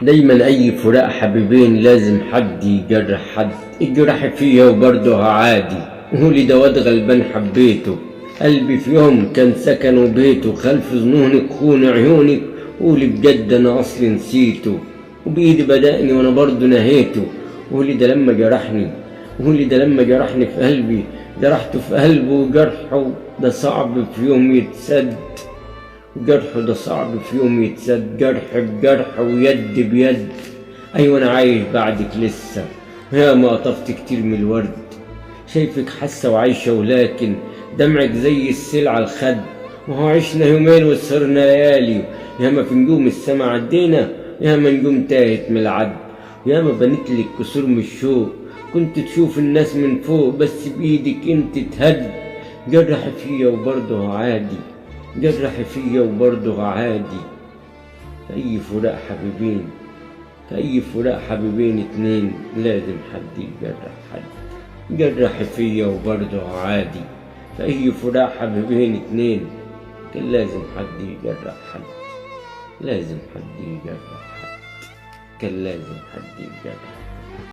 دايما اي فراق حبيبين لازم حد يجرح حد، الجرح فيا وبرضه عادي. وقولي ده واد غلبان حبيته، قلبي في يوم كان سكنه بيته، خلف ظنونك خون عيونك، قولي بجد انا اصلي نسيته، وبايدي بدأني وانا برضه نهيته. قولي ده لما جرحني، قولي ده لما جرحني في قلبي، جرحته في قلبه وجرحه ده صعب في يوم يتسد. جرحه ده صعب في يوم يتسد، جرح بجرح ويد بيد. أيوة أنا عايش بعدك لسه، يا ما قطفت كتير من الورد، شايفك حاسة وعايشة ولكن دمعك زي السيل على الخد. وهو عشنا يومين وسهرنا ليالي، ياما في نجوم السما عدينا، ياما نجوم تاهت من العد، ياما بنتلك كسور من الشوق، كنت تشوف الناس من فوق بس بإيدك انت تهد. جرح فيا وبرضه عادي، جرح فيا وبرضه عادي. في أي فراق حبيبين، في أي فراق حبيبين اتنين لازم حد يجرح حد. جرح فيا وبرضه عادي، في أي فراق حبيبين اتنين كان لازم حد يجرح حد، لازم حد يجرح حد، كان لازم حد يجرح حد.